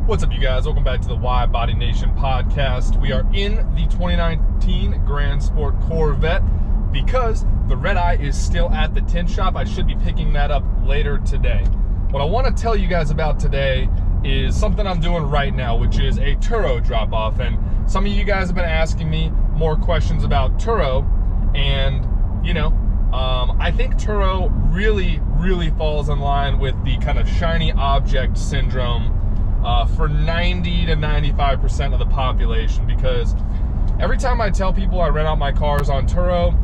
What's up, you guys? Welcome back to the WIDEBODY Nation podcast. We are in the 2019 Grand Sport Corvette because the REDEYE is still at the tint shop. I should be picking that up later today. What I want to tell you guys about today is something I'm doing right now, which is a Turo drop-off. And some of you guys have been asking me more questions about Turo, and I think Turo really falls in line with the kind of shiny object syndrome for 90 to 95% of the population, because every time I tell people I rent out my cars on Turo,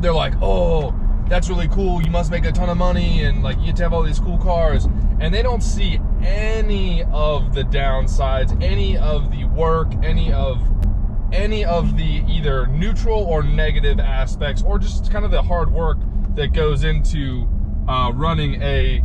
they're like, oh, that's really cool, you must make a ton of money, and like you get to have all these cool cars, and they don't see any of the downsides, any of the work, any of the either neutral or negative aspects, or just kind of the hard work that goes into running a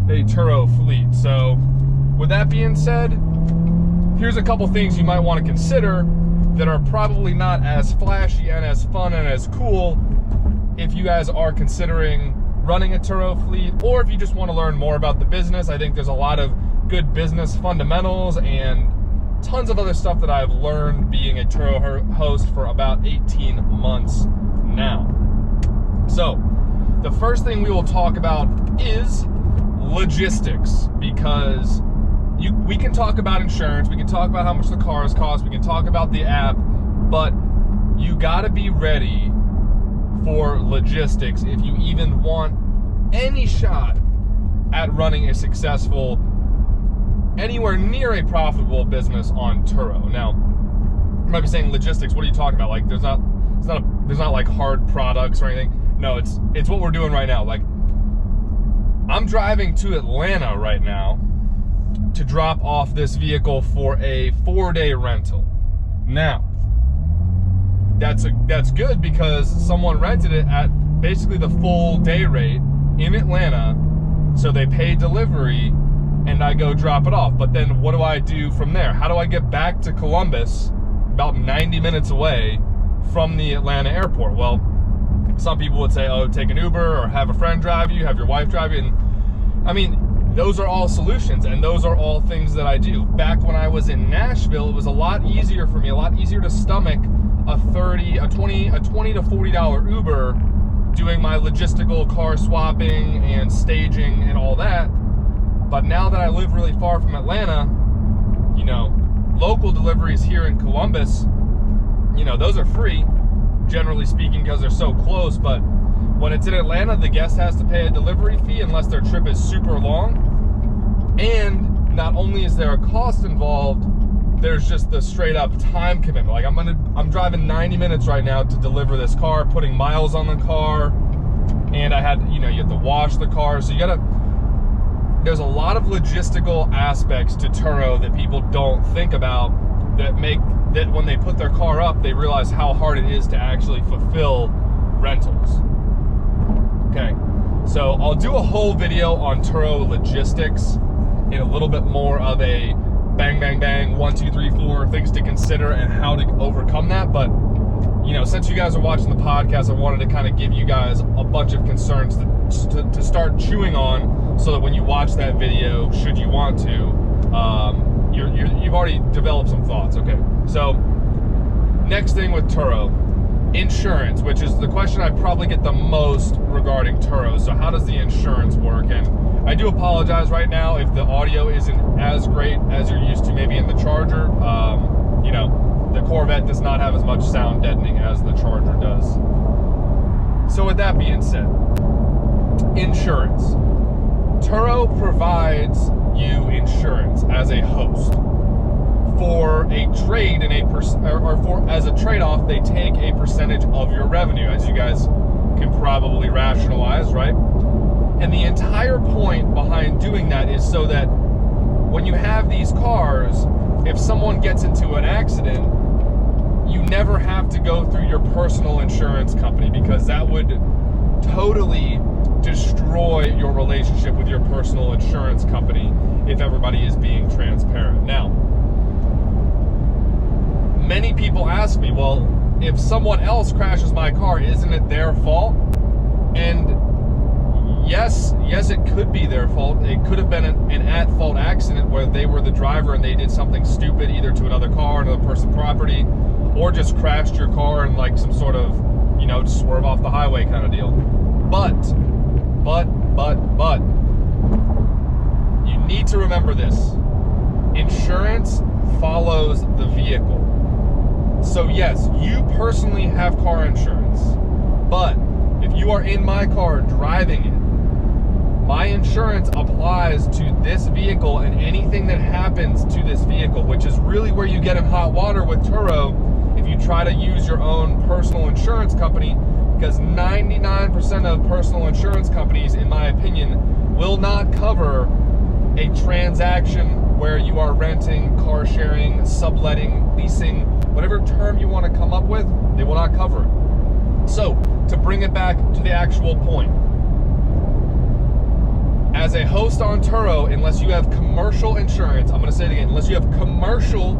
Turo fleet. So with that being said, here's a couple things you might want to consider that are probably not as flashy and as fun and as cool if you guys are considering running a Turo fleet, or if you just want to learn more about the business. I think there's a lot of good business fundamentals and tons of other stuff that I've learned being a Turo host for about 18 months now. So the first thing we will talk about is logistics, because we can talk about insurance, we can talk about how much the cars cost, we can talk about the app, but you gotta be ready for logistics if you even want any shot at running a successful, anywhere near a profitable business on Turo. Now, you might be saying, logistics, what are you talking about? Like there's not like hard products or anything. No, it's what we're doing right now. Like, I'm driving to Atlanta right now to drop off this vehicle for a 4-day rental. Now, that's good because someone rented it at basically the full day rate in Atlanta, so they pay delivery and I go drop it off. But then what do I do from there? How do I get back to Columbus, about 90 minutes away from the Atlanta airport? Well, some people would say, oh, take an Uber or have a friend drive you, have your wife drive you. And I mean, those are all solutions, and those are all things that I do. Back when I was in Nashville, it was a lot easier for me, a lot easier to stomach a $20 to $40 Uber doing my logistical car swapping and staging and all that. But now that I live really far from Atlanta, local deliveries here in Columbus, those are free, generally speaking, because they're so close. But when it's in Atlanta, the guest has to pay a delivery fee unless their trip is super long. And not only is there a cost involved, there's just the straight up time commitment. Like I'm driving 90 minutes right now to deliver this car, putting miles on the car, and I had, you have to wash the car. So there's a lot of logistical aspects to Turo that people don't think about, that when they put their car up, they realize how hard it is to actually fulfill rentals. Okay, so I'll do a whole video on Turo logistics in a little bit more of a bang, 1, 2, 3, 4 things to consider and how to overcome that. But, since you guys are watching the podcast, I wanted to kind of give you guys a bunch of concerns to start chewing on, so that when you watch that video, should you want to, you've already developed some thoughts. Okay, so next thing with Turo, insurance, which is the question I probably get the most regarding Turo. So how does the insurance work? And I do apologize right now if the audio isn't as great as you're used to maybe in the Charger. The Corvette does not have as much sound deadening as the Charger does. So with that being said, insurance. Turo provides you insurance as a host. For a trade as a trade-off, they take a percentage of your revenue, as you guys can probably rationalize, right? And the entire point behind doing that is so that when you have these cars, if someone gets into an accident, you never have to go through your personal insurance company, because that would totally destroy your relationship with your personal insurance company if everybody is being transparent. Now, many people ask me, well, if someone else crashes my car, isn't it their fault? And yes, it could be their fault. It could have been an at-fault accident where they were the driver and they did something stupid, either to another car, another person's property, or just crashed your car in like some sort of, you know, swerve off the highway kind of deal. But, you need to remember this. Insurance follows the vehicle. So yes, you personally have car insurance, but if you are in my car driving it, my insurance applies to this vehicle and anything that happens to this vehicle, which is really where you get in hot water with Turo if you try to use your own personal insurance company, because 99% of personal insurance companies, in my opinion, will not cover a transaction where you are renting, car sharing, subletting, leasing, whatever term you want to come up with, they will not cover it. So, to bring it back to the actual point, as a host on Turo, unless you have commercial insurance, I'm going to say it again, unless you have commercial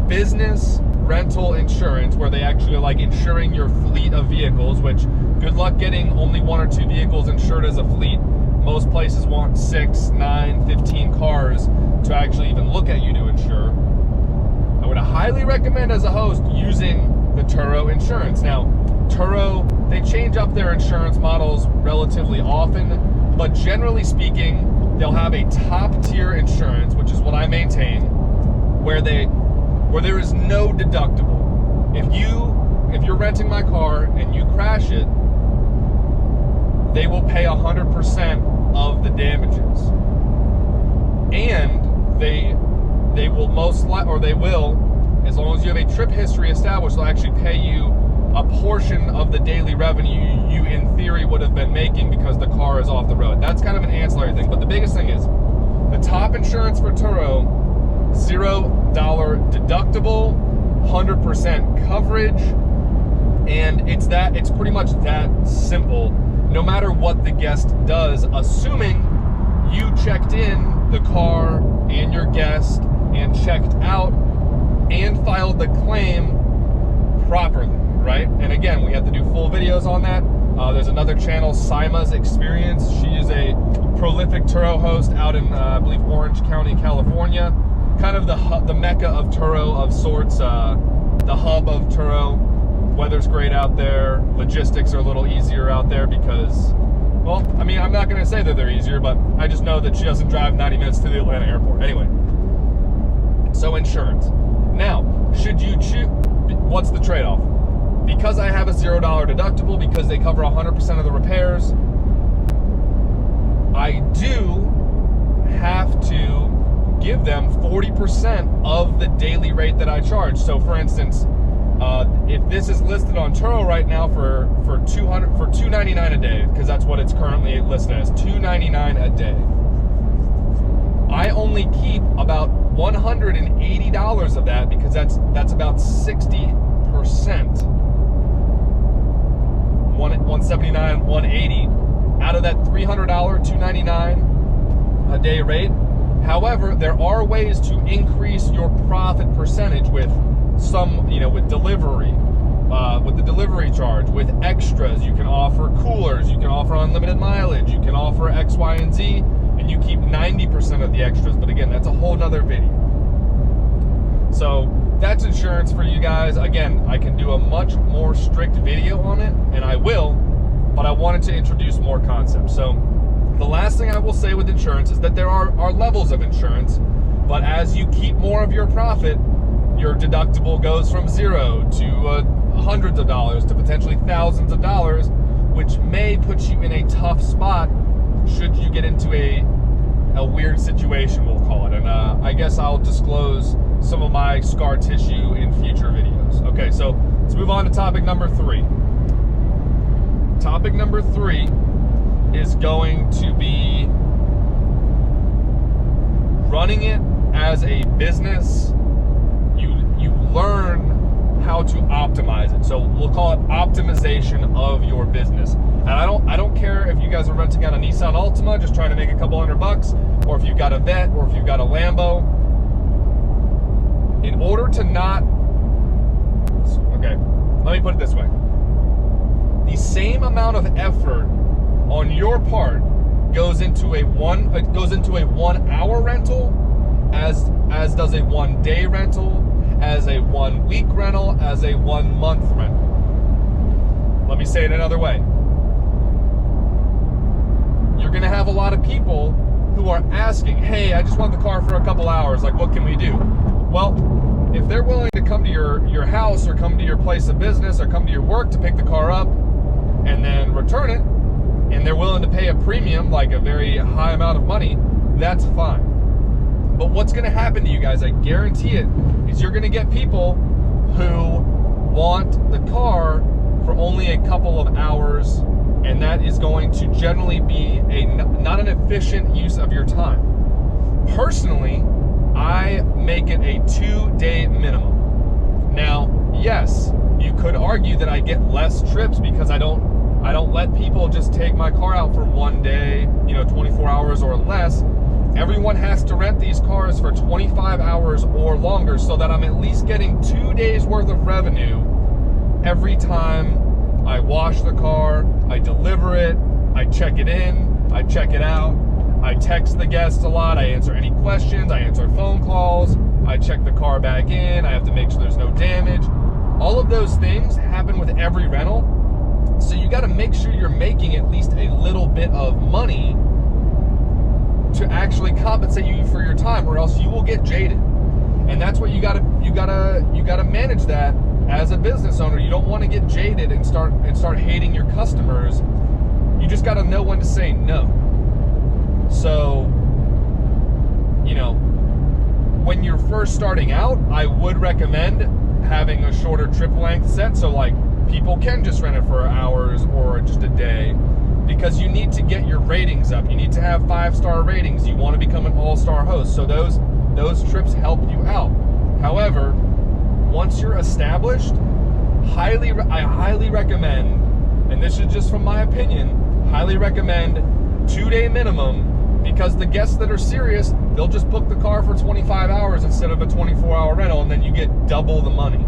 business rental insurance where they actually are like insuring your fleet of vehicles, which good luck getting only 1 or 2 vehicles insured as a fleet. Most places want 6, 9, 15 cars to actually even look at you to insure. I would highly recommend as a host using the Turo Insurance. Now, Turo, they change up their insurance models relatively often, but generally speaking, they'll have a top tier insurance, which is what I maintain, where there is no deductible. If you're renting my car and you crash it, they will pay 100% of the damages, and they will as long as you have a trip history established, they'll actually pay you a portion of the daily revenue you in theory would have been making because the car is off the road. That's kind of an ancillary thing, but the biggest thing is the top insurance for Turo, $0 deductible, 100% coverage, and it's pretty much that simple. No matter what the guest does, assuming you checked in the car and your guest and checked out and filed the claim properly, right? And again, we have to do full videos on that. There's another channel, Sima's Experience. She is a prolific Turo host out in, I believe, Orange County, California. Kind of the mecca of Turo of sorts, the hub of Turo. Weather's great out there. Logistics are a little easier out there because, well, I mean, I'm not going to say that they're easier, but I just know that she doesn't drive 90 minutes to the Atlanta airport. Anyway, so insurance. Now, should you choose, what's the trade-off? Because I have a $0 deductible, because they cover 100% of the repairs, I do have to give them 40% of the daily rate that I charge. So for instance, if this is listed on Turo right now for $299 a day, because that's what it's currently listed as, $299 a day, I only keep about $180 of that, because that's about 60%. 179, 180 out of that $300 $299 a day rate. However, there are ways to increase your profit percentage with some, with delivery, with the delivery charge, with extras. You can offer coolers, you can offer unlimited mileage, you can offer X, Y, and Z, and you keep 90% of the extras. But again, that's a whole nother video. So that's insurance for you guys. Again, I can do a much more strict video on it, and I will, but I wanted to introduce more concepts. So the last thing I will say with insurance is that there are levels of insurance, but as you keep more of your profit, your deductible goes from $0 to hundreds of dollars to potentially thousands of dollars, which may put you in a tough spot should you get into a weird situation, we'll call it. And I guess I'll disclose some of my scar tissue in future videos. Okay, so let's move on to topic number 3. Topic number 3 is going to be running it as a business. You learn how to optimize it. So we'll call it optimization of your business. And I don't care if you guys are renting out a Nissan Altima just trying to make a couple $100, or if you've got a Vet, or if you've got a Lambo. In order to not, okay, let me put it this way. The same amount of effort on your part goes into a 1 hour rental, as does a 1 day rental, as a 1 week rental, as a 1 month rental. Let me say it another way. You're gonna have a lot of people who are asking, hey, I just want the car for a couple hours, like what can we do? Well, if they're willing to come to your house or come to your place of business or come to your work to pick the car up and then return it, and they're willing to pay a premium, like a very high amount of money, that's fine. But what's gonna happen to you guys, I guarantee it, is you're gonna get people who want the car for only a couple of hours, and that is going to generally be not an efficient use of your time. Personally, I make it a 2-day minimum. Now, yes, you could argue that I get less trips because I don't let people just take my car out for 1 day, 24 hours or less. Everyone has to rent these cars for 25 hours or longer, so that I'm at least getting 2 days worth of revenue every time I wash the car, I deliver it, I check it in, I check it out, I text the guests a lot, I answer any questions, I answer phone calls, I check the car back in, I have to make sure there's no damage. All of those things happen with every rental. So you got to make sure you're making at least a little bit of money to actually compensate you for your time, or else you will get jaded. And that's what you gotta manage that as a business owner. You don't want to get jaded and start hating your customers. You just got to know when to say no. So, when you're first starting out, I would recommend having a shorter trip length set, so like people can just rent it for hours or just a day, because you need to get your ratings up. You need to have 5-star ratings. You want to become an all-star host, so those trips help you out. However, once you're established, I highly recommend, and this is just from my opinion, highly recommend 2-day minimum, because the guests that are serious, they'll just book the car for 25 hours instead of a 24-hour rental, and then you get double the money.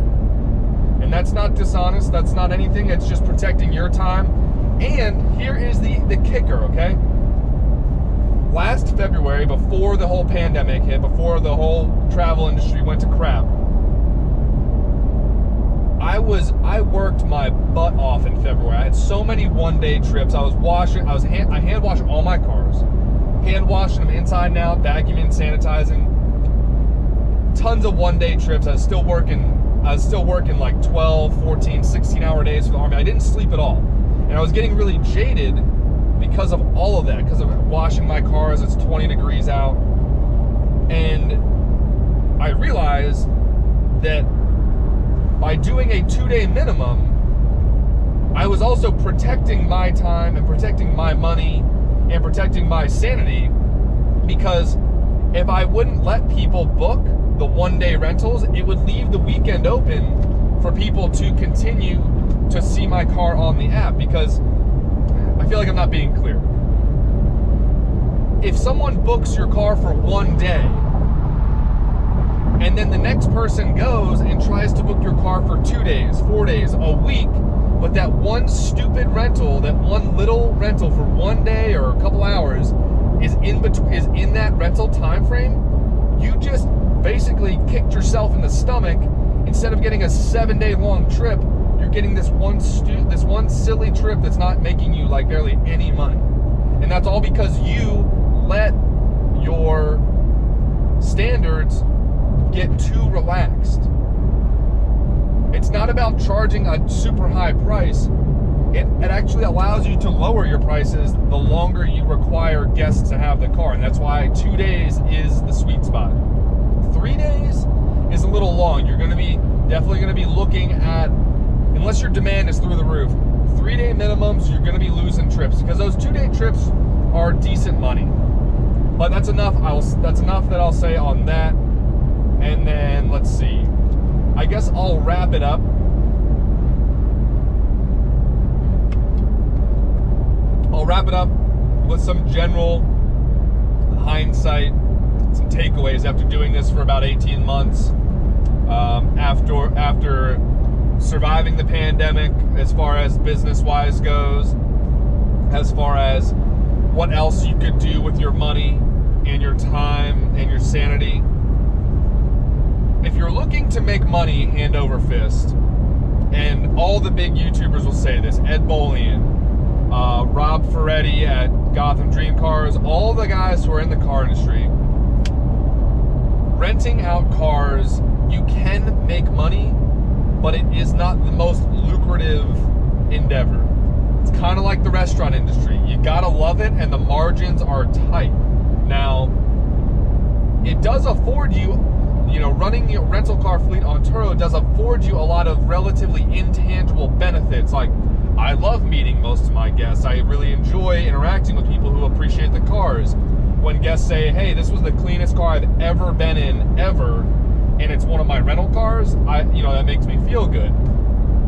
And that's not dishonest, that's not anything, it's just protecting your time. And here is the kicker, okay? Last February, before the whole pandemic hit, before the whole travel industry went to crap, I worked my butt off in February. I had so many 1-day trips. I hand wash all my cars. Hand washing them inside and out, vacuuming, sanitizing. Tons of 1-day trips. I was still working like 12, 14, 16-hour days for the Army. I didn't sleep at all. And I was getting really jaded because of all of that, because of washing my cars. It's 20 degrees out. And I realized that by doing a 2-day minimum, I was also protecting my time and protecting my money and protecting my sanity, because if I wouldn't let people book the 1-day rentals, it would leave the weekend open for people to continue to see my car on the app. Because I feel like I'm not being clear. If someone books your car for 1 day, and then the next person goes and tries to book your car for 2 days, 4 days, a week, but that one stupid rental, that one little rental for 1 day or a couple hours is in that rental time frame, you just basically kicked yourself in the stomach. Instead of getting a 7-day long trip, you're getting this one silly trip that's not making you like barely any money. And that's all because you let your standards get too relaxed. It's not about charging a super high price. It actually allows you to lower your prices the longer you require guests to have the car. And that's why 2 days is the sweet spot. 3 days is a little long. You're definitely going to be looking at, unless your demand is through the roof, 3-day minimums, you're going to be losing trips, because those 2-day trips are decent money. But that's enough. That's enough that I'll say on that. And then let's see. I guess I'll wrap it up. With some general hindsight, some takeaways after doing this for about 18 months. After surviving the pandemic, as far as business-wise goes, as far as what else you could do with your money and your time and your sanity. If you're looking to make money hand over fist, and all the big YouTubers will say this, Ed Bolian, Rob Ferretti at Gotham Dream Cars, all the guys who are in the car industry, renting out cars, you can make money, but it is not the most lucrative endeavor. It's kind of like the restaurant industry. You gotta love it, and the margins are tight. Now, it does afford you, running your rental car fleet on Turo does afford you a lot of relatively intangible benefits. Like, I love meeting most of my guests. I really enjoy interacting with people who appreciate the cars. When guests say, hey, this was the cleanest car I've ever been in, ever, and it's one of my rental cars, that makes me feel good.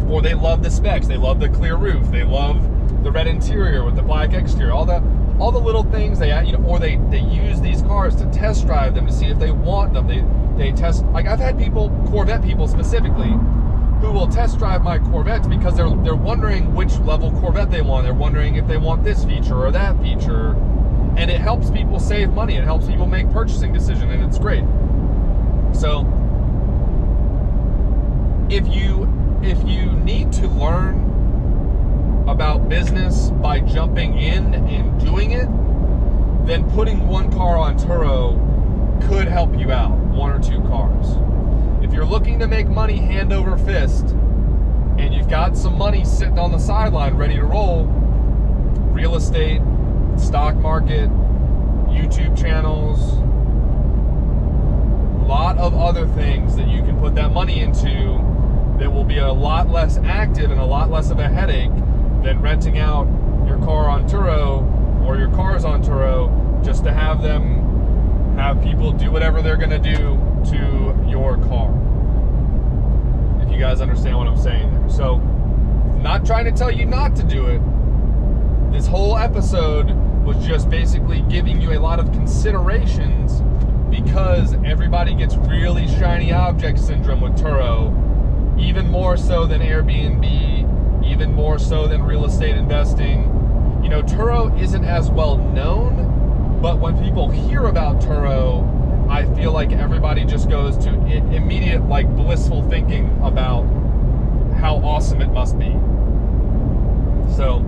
Or they love the specs. They love the clear roof. They love the red interior with the black exterior. All the little things they use these cars to test drive them to see if they want them. They test, like, I've had Corvette people specifically, who will test drive my Corvettes because they're wondering which level Corvette they want. They're wondering if they want this feature or that feature, and it helps people save money. It helps people make purchasing decisions, and it's great. So if you need to learn about business by jumping in and doing it, then putting one car on Turo could help you out, one or two cars. If you're looking to make money hand over fist, and you've got some money sitting on the sideline ready to roll, real estate, stock market, YouTube channels, a lot of other things that you can put that money into that will be a lot less active and a lot less of a headache than renting out your car on Turo or your cars on Turo just to have people do whatever they're going to do to your car. If you guys understand what I'm saying there. So, not trying to tell you not to do it. This whole episode was just basically giving you a lot of considerations because everybody gets really shiny object syndrome with Turo, even more so than Airbnb, even more so than real estate investing. Turo isn't as well known, but when people hear about Turo, I feel like everybody just goes to immediate, blissful thinking about how awesome it must be. So,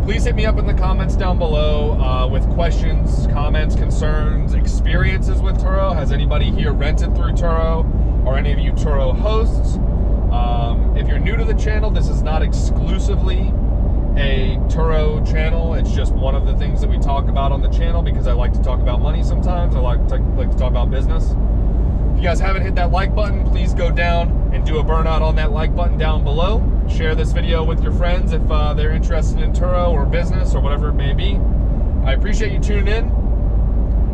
please hit me up in the comments down below with questions, comments, concerns, experiences with Turo. Has anybody here rented through Turo, or any of you Turo hosts? If you're new to the channel, this is not exclusively a Turo channel. It's just one of the things that we talk about on the channel because I like to talk about money sometimes. I like to talk about business. If you guys haven't hit that like button, please go down and do a burnout on that like button down below. Share this video with your friends if they're interested in Turo or business or whatever it may be. I appreciate you tuning in.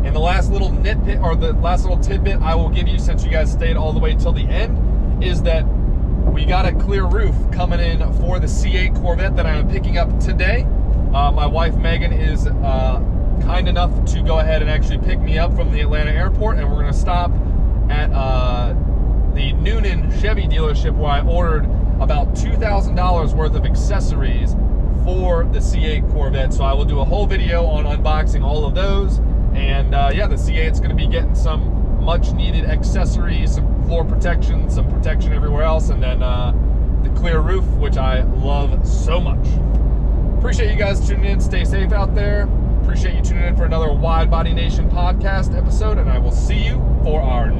And the last little tidbit I will give you, since you guys stayed all the way till the end, is that we got a clear roof coming in for the C8 Corvette that I am picking up today. My wife Megan is kind enough to go ahead and actually pick me up from the Atlanta airport, and we're going to stop at the Noonan Chevy dealership where I ordered about $2,000 worth of accessories for the C8 Corvette. So I will do a whole video on unboxing all of those, and the C8's going to be getting some much needed accessories, some floor protection, some protection everywhere else, and then the clear roof, which I love so much. Appreciate you guys tuning in. Stay safe out there. Appreciate you tuning in for another Wide Body Nation podcast episode, and I will see you for our